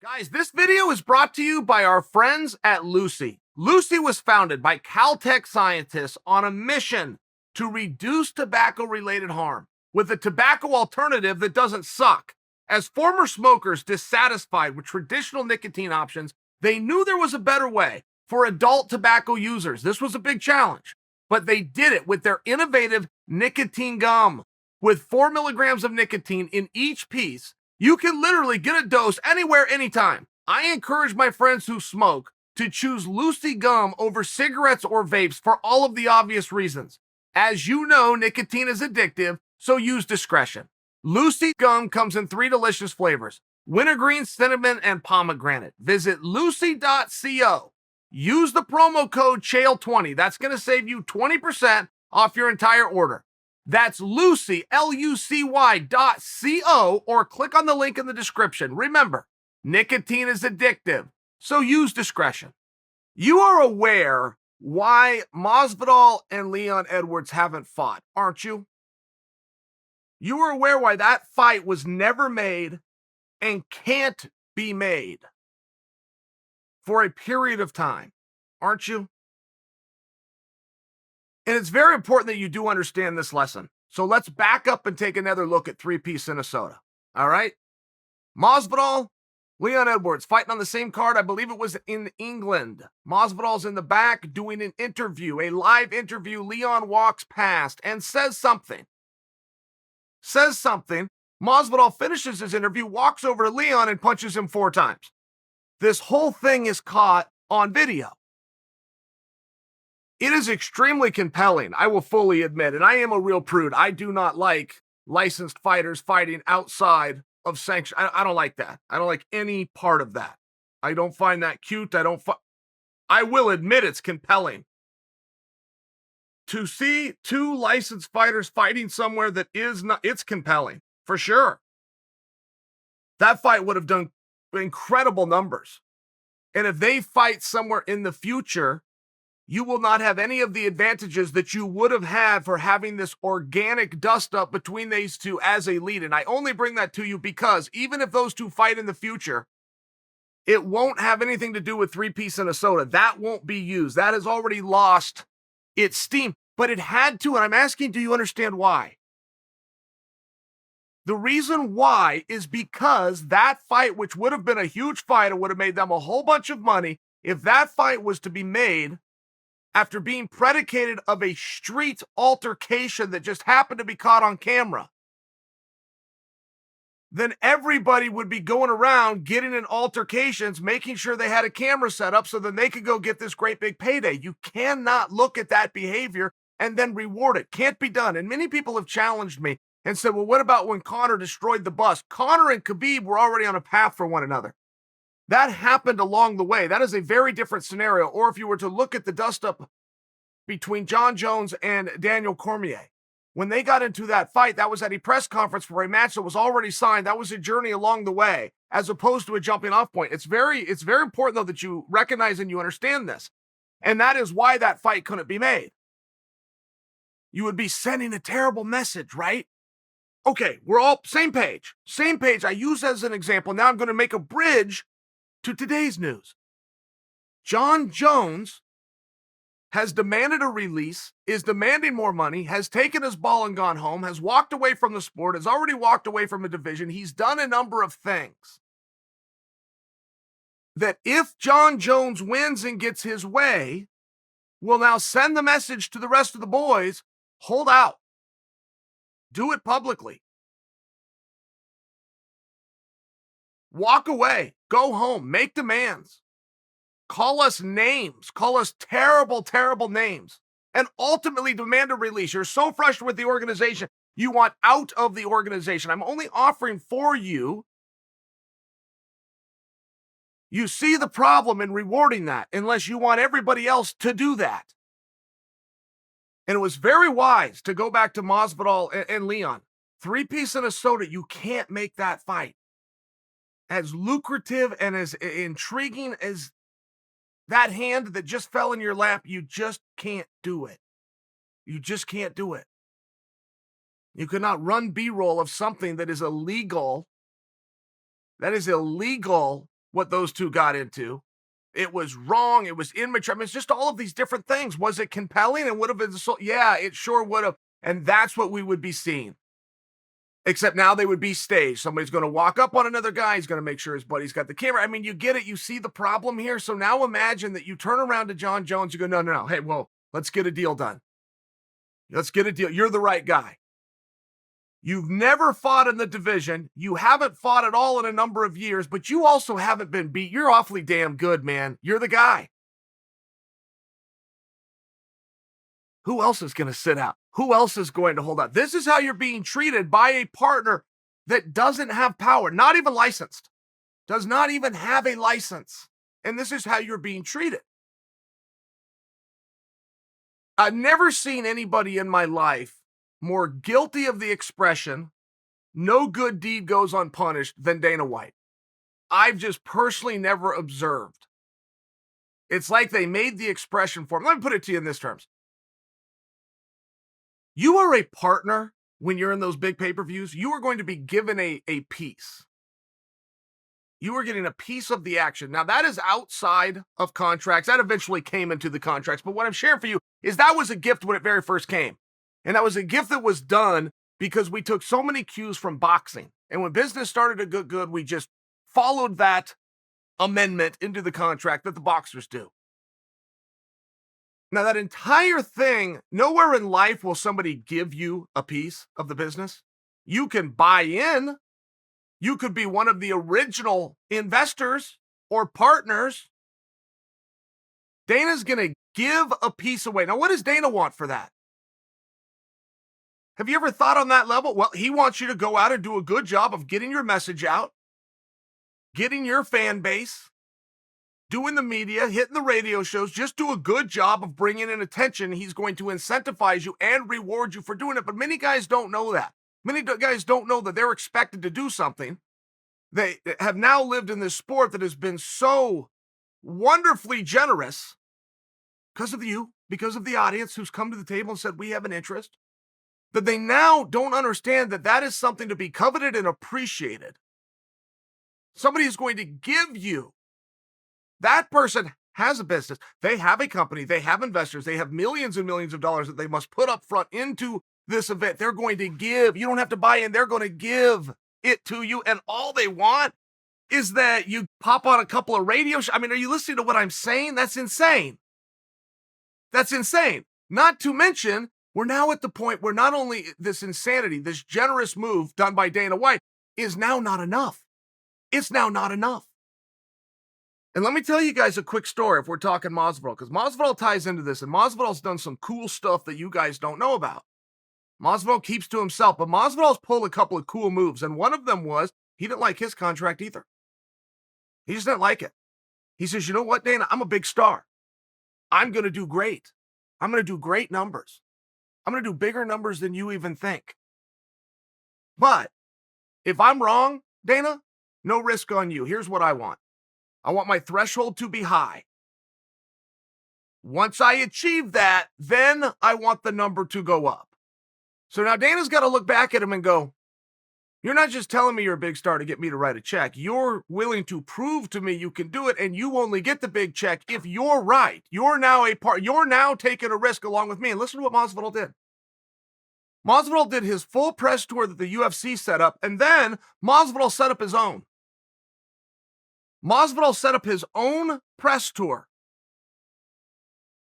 Guys, this video is brought to you by our friends at Lucy. Lucy was founded by Caltech scientists on a mission to reduce tobacco-related harm with a tobacco alternative that doesn't suck. As former smokers dissatisfied with traditional nicotine options, they knew there was a better way for adult tobacco users. This was a big challenge, but they did it with their innovative nicotine gum. With 4 milligrams of nicotine in each piece, you can literally get a dose anywhere, anytime. I encourage my friends who smoke to choose Lucy gum over cigarettes or vapes for all of the obvious reasons. As you know, nicotine is addictive, so use discretion. Lucy gum comes in 3 delicious flavors: wintergreen, cinnamon, and pomegranate. Visit lucy.co. Use the promo code Chael20. That's going to save you 20% off your entire order. That's Lucy, Lucy.co, or click on the link in the description. Remember, nicotine is addictive, so use discretion. You are aware why Masvidal and Leon Edwards haven't fought, aren't you? You are aware why that fight was never made and can't be made for a period of time, aren't you? And it's very important that you do understand this lesson. So let's back up and take another look at three-piece Minnesota. All right? Masvidal, Leon Edwards fighting on the same card. I believe it was in England. Masvidal's in the back doing an interview, a live interview. Leon walks past and says something. Masvidal finishes his interview, walks over to Leon and punches him 4 times. This whole thing is caught on video. It is extremely compelling, I will fully admit, and I am a real prude. I do not like licensed fighters fighting outside of sanction. I don't like that. I don't like any part of that. I don't find that cute. I will admit it's compelling. To see 2 licensed fighters fighting somewhere that is not, it's compelling, for sure. That fight would have done incredible numbers. And if they fight somewhere in the future, you will not have any of the advantages that you would have had for having this organic dust-up between these two as a lead. And I only bring that to you because even if those 2 fight in the future, it won't have anything to do with three-piece Minnesota. That won't be used. That has already lost its steam. But it had to, and I'm asking, do you understand why? The reason why is because that fight, which would have been a huge fight, it would have made them a whole bunch of money. If that fight was to be made after being predicated of a street altercation that just happened to be caught on camera, then everybody would be going around getting in altercations, making sure they had a camera set up so then they could go get this great big payday. You cannot look at that behavior and then reward it. Can't be done. And many people have challenged me and said, well, what about when Conor destroyed the bus? Conor and Khabib were already on a path for one another. That happened along the way. That is a very different scenario. Or if you were to look at the dust-up between Jon Jones and Daniel Cormier, when they got into that fight, that was at a press conference for a match that was already signed. That was a journey along the way, as opposed to a jumping-off point. It's very important, though, that you recognize and you understand this. And that is why that fight couldn't be made. You would be sending a terrible message, right? Okay, we're all same page. Same page. I use as an example. Now I'm going to make a bridge to today's news. Jon Jones has demanded a release, is demanding more money, has taken his ball and gone home, has walked away from the sport, has already walked away from a division. He's done a number of things that if Jon Jones wins and gets his way, will now send the message to the rest of the boys, hold out. Do it publicly. Walk away. Go home. Make demands. Call us names. Call us terrible, terrible names. And ultimately demand a release. You're so frustrated with the organization, you want out of the organization. I'm only offering for you. You see the problem in rewarding that unless you want everybody else to do that. And it was very wise to go back to Masvidal and Leon. Three-piece Minnesota, you can't make that fight. As lucrative and as intriguing as that hand that just fell in your lap, you just can't do it. You just can't do it. You cannot run B-roll of something that is illegal. That is illegal what those two got into. It was wrong. It was immature. I mean, it's just all of these different things. Was it compelling? And would have been so, yeah, it sure would have. And that's what we would be seeing. Except now they would be staged. Somebody's going to walk up on another guy. He's going to make sure his buddy's got the camera. I mean, you get it. You see the problem here. So now imagine that you turn around to Jon Jones. You go, no. Hey, well, let's get a deal done. Let's get a deal. You're the right guy. You've never fought in the division. You haven't fought at all in a number of years, but you also haven't been beat. You're awfully damn good, man. You're the guy. Who else is going to sit out? Who else is going to hold out? This is how you're being treated by a partner that doesn't have power, not even licensed, does not even have a license. And this is how you're being treated. I've never seen anybody in my life more guilty of the expression, no good deed goes unpunished, than Dana White. I've just personally never observed. It's like they made the expression for him. Let me put it to you in this terms. You are a partner when you're in those big pay-per-views. You are going to be given a piece. You are getting a piece of the action. Now, that is outside of contracts. That eventually came into the contracts. But what I'm sharing for you is that was a gift when it very first came. And that was a gift that was done because we took so many cues from boxing. And when business started to go good, we just followed that amendment into the contract that the boxers do. Now, that entire thing, nowhere in life will somebody give you a piece of the business. You can buy in. You could be one of the original investors or partners. Dana's going to give a piece away. Now, what does Dana want for that? Have you ever thought on that level? Well, he wants you to go out and do a good job of getting your message out, getting your fan base, doing the media, hitting the radio shows. Just do a good job of bringing in attention. He's going to incentivize you and reward you for doing it. But many guys don't know that. Many guys don't know that they're expected to do something. They have now lived in this sport that has been so wonderfully generous because of you, because of the audience who's come to the table and said, we have an interest, that they now don't understand that that is something to be coveted and appreciated. Somebody is going to give you. That person has a business. They have a company. They have investors. They have millions and millions of dollars that they must put up front into this event. They're going to give. You don't have to buy in. They're going to give it to you. And all they want is that you pop on a couple of radio shows. I mean, are you listening to what I'm saying? That's insane. That's insane. Not to mention, we're now at the point where not only this insanity, this generous move done by Dana White is now not enough. It's now not enough. And let me tell you guys a quick story if we're talking Masvidal, because Masvidal ties into this, and Masvidal's done some cool stuff that you guys don't know about. Masvidal keeps to himself, but Masvidal's pulled a couple of cool moves, and one of them was he didn't like his contract either. He just didn't like it. He says, you know what, Dana, I'm a big star. I'm going to do great. I'm going to do great numbers. I'm going to do bigger numbers than you even think. But if I'm wrong, Dana, no risk on you. Here's what I want. I want my threshold to be high. Once I achieve that, then I want the number to go up. So now Dana's got to look back at him and go, you're not just telling me you're a big star to get me to write a check. You're willing to prove to me you can do it, and you only get the big check if you're right. You're now you're now taking a risk along with me. And listen to what Masvidal did. Masvidal did his full press tour that the UFC set up, and then Masvidal set up his own. Masvidal set up his own press tour.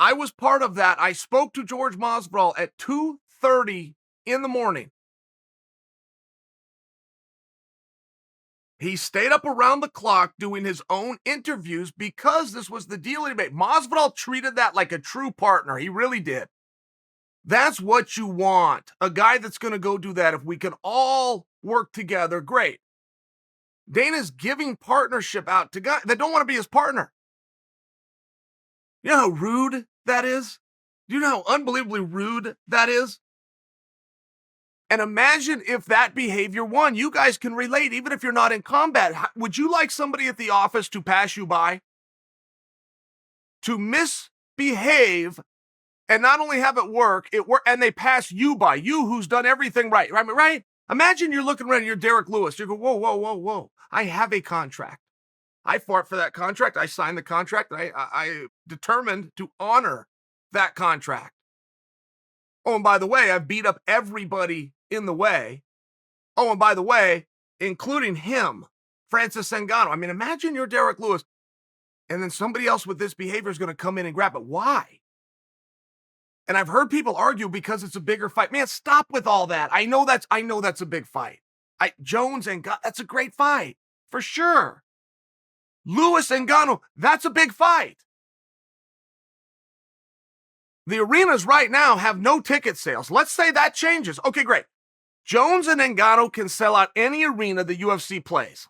I was part of that. I spoke to George Masvidal at 2:30 in the morning. He stayed up around the clock doing his own interviews because this was the deal he made. Masvidal treated that like a true partner. He really did. That's what you want. A guy that's going to go do that. If we can all work together, great. Dana's giving partnership out to guys that don't want to be his partner. You know how rude that is? Do you know how unbelievably rude that is? And imagine if that behavior, one, you guys can relate, even if you're not in combat. Would you like somebody at the office to pass you by? To misbehave and not only have it work, and they pass you by, you who's done everything right, right? Imagine you're looking around, you're Derek Lewis. You go, whoa. I have a contract. I fought for that contract. I signed the contract. I determined to honor that contract. Oh, and by the way, I've beat up everybody in the way. Oh, and by the way, including him, Francis Ngannou. I mean, imagine you're Derek Lewis, and then somebody else with this behavior is going to come in and grab it. Why? And I've heard people argue because it's a bigger fight. Man, stop with all that. I know that's a big fight. Jones and Ngannou, that's a great fight for sure. Lewis and Ngannou, that's a big fight. The arenas right now have no ticket sales. Let's say that changes. Okay, great. Jones and Ngannou can sell out any arena the UFC plays.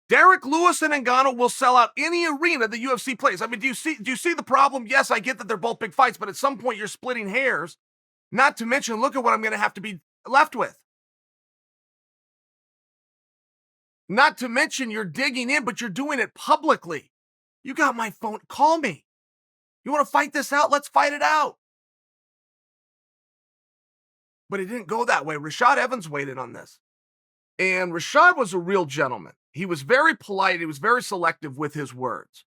Derek Lewis and Ngannou will sell out any arena the UFC plays. I mean, do you see the problem? Yes, I get that they're both big fights, but at some point you're splitting hairs. Not to mention, look at what I'm going to have to be left with. Not to mention you're digging in, but you're doing it publicly. You got my phone. Call me. You want to fight this out? Let's fight it out. But it didn't go that way. Rashad Evans weighed in on this. And Rashad was a real gentleman. He was very polite. He was very selective with his words.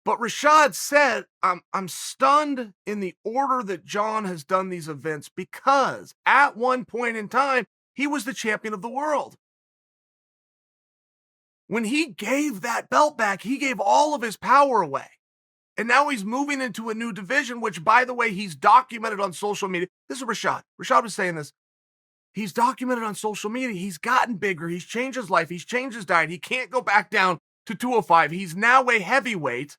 But Rashad said, I'm stunned in the order that Jon has done these events because at one point in time, he was the champion of the world. When he gave that belt back, he gave all of his power away. And now he's moving into a new division, which, by the way, he's documented on social media. This is Rashad. Rashad was saying this. He's documented on social media. He's gotten bigger. He's changed his life. He's changed his diet. He can't go back down to 205. He's now a heavyweight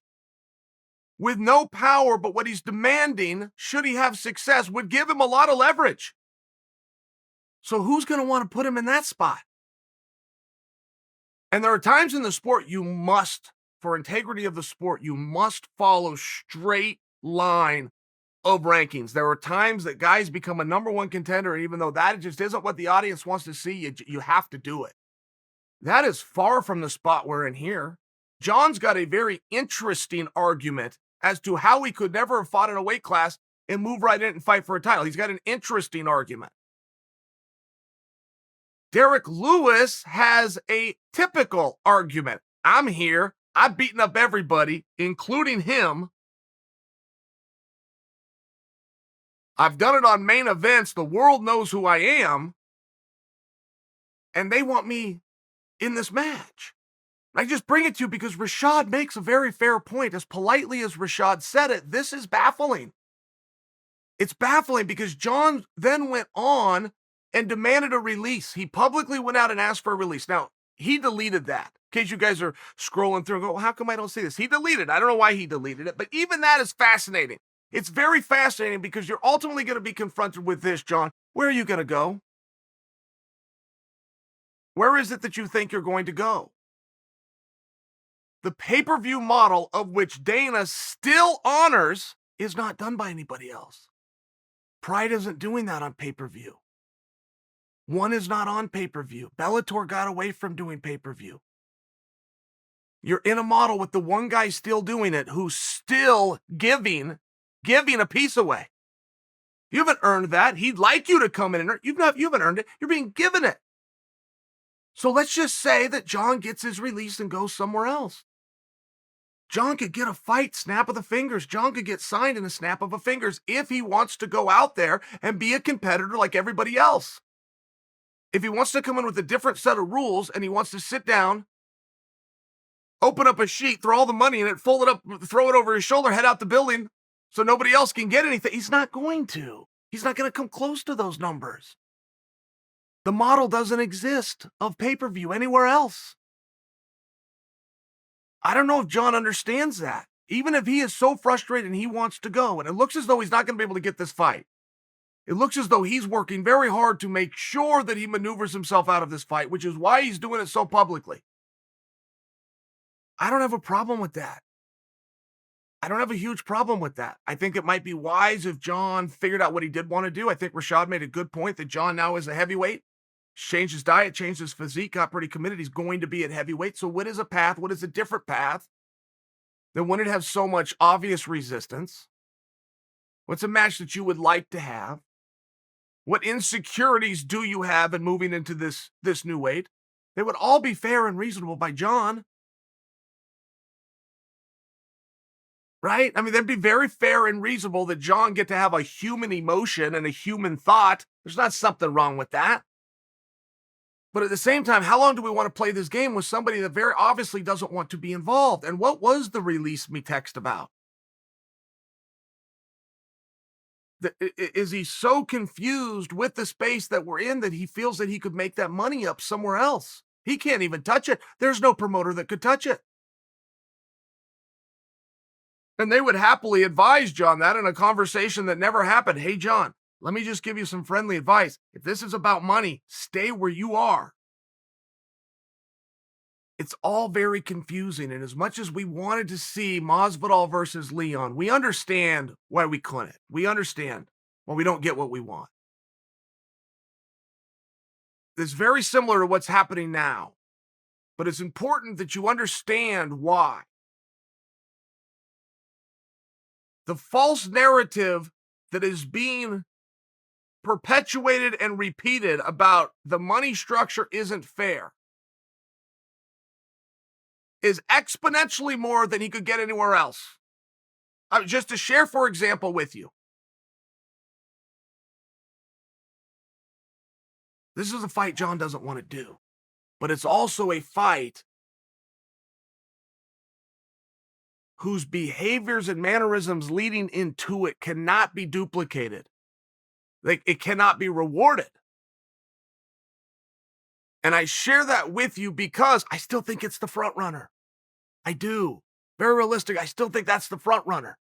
with no power, but what he's demanding, should he have success, would give him a lot of leverage. So who's going to want to put him in that spot? And there are times in the sport you must, for integrity of the sport, you must follow straight line of rankings. There are times that guys become a number one contender, even though that just isn't what the audience wants to see, you have to do it. That is far from the spot we're in here. Jon's got a very interesting argument as to how he could never have fought in a weight class and move right in and fight for a title. He's got an interesting argument. Derek Lewis has a typical argument. I'm here. I've beaten up everybody, including him. I've done it on main events. The world knows who I am. And they want me in this match. I just bring it to you because Rashad makes a very fair point. As politely as Rashad said it, this is baffling. It's baffling because Jon then went on and demanded a release. He publicly went out and asked for a release. Now, he deleted that. In case you guys are scrolling through and go, well, how come I don't see this? He deleted it. I don't know why he deleted it, but even that is fascinating. It's very fascinating because you're ultimately going to be confronted with this, Jon. Where are you going to go? Where is it that you think you're going to go? The pay-per-view model of which Dana still honors is not done by anybody else. Pride isn't doing that on pay-per-view. One is not on pay-per-view. Bellator got away from doing pay-per-view. You're in a model with the one guy still doing it who's still giving a piece away. You haven't earned that. He'd like you to come in and earn. You haven't earned it. You're being given it. So let's just say that Jon gets his release and goes somewhere else. Jon could get a fight, snap of the fingers. Jon could get signed in a snap of the fingers if he wants to go out there and be a competitor like everybody else. If he wants to come in with a different set of rules and he wants to sit down, open up a sheet, throw all the money in it, fold it up, throw it over his shoulder, head out the building so nobody else can get anything, he's not going to. He's not going to come close to those numbers. The model doesn't exist of pay-per-view anywhere else. I don't know if Jon understands that. Even if he is so frustrated and he wants to go, and it looks as though he's not going to be able to get this fight. It looks as though he's working very hard to make sure that he maneuvers himself out of this fight, which is why he's doing it so publicly. I don't have a problem with that. I don't have a huge problem with that. I think it might be wise if Jon figured out what he did want to do. I think Rashad made a good point that Jon now is a heavyweight. Changed his diet, changed his physique, got pretty committed. He's going to be at heavyweight. So what is a path? What is a different path than when it has so much obvious resistance? What's a match that you would like to have? What insecurities do you have in moving into this new weight? They would all be fair and reasonable by Jon, right? I mean, they'd be very fair and reasonable that Jon get to have a human emotion and a human thought. There's not something wrong with that. But at the same time, how long do we want to play this game with somebody that very obviously doesn't want to be involved? And what was the release me text about? Is he so confused with the space that we're in that he feels that he could make that money up somewhere else? He can't even touch it. There's no promoter that could touch it. And they would happily advise Jon that in a conversation that never happened. Hey, Jon, let me just give you some friendly advice. If this is about money, stay where you are. It's all very confusing. And as much as we wanted to see Masvidal versus Leon, we understand why we couldn't. We understand why we don't get what we want. It's very similar to what's happening now, but it's important that you understand why. The false narrative that is being perpetuated and repeated about the money structure isn't fair is exponentially more than he could get anywhere else. Just to share, for example, with you, this is a fight Jon doesn't want to do, but it's also a fight whose behaviors and mannerisms leading into it cannot be duplicated. Like, it cannot be rewarded. And I share that with you because I still think it's the front runner. I do. Very realistic. I still think that's the front runner.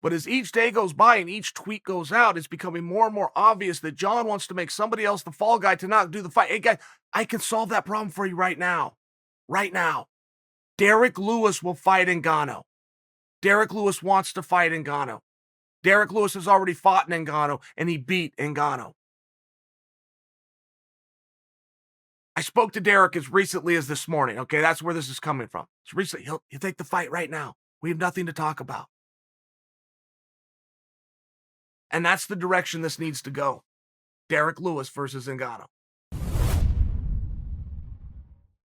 But as each day goes by and each tweet goes out, it's becoming more and more obvious that Jon wants to make somebody else the fall guy to not do the fight. Hey, guys, I can solve that problem for you right now. Right now. Derek Lewis will fight Ngannou. Derek Lewis wants to fight Ngannou. Derek Lewis has already fought Ngannou, and he beat Ngannou. I spoke to Derek as recently as this morning. Okay, that's where this is coming from. It's recently. He'll take the fight right now. We have nothing to talk about. And that's the direction this needs to go. Derek Lewis versus Ngannou.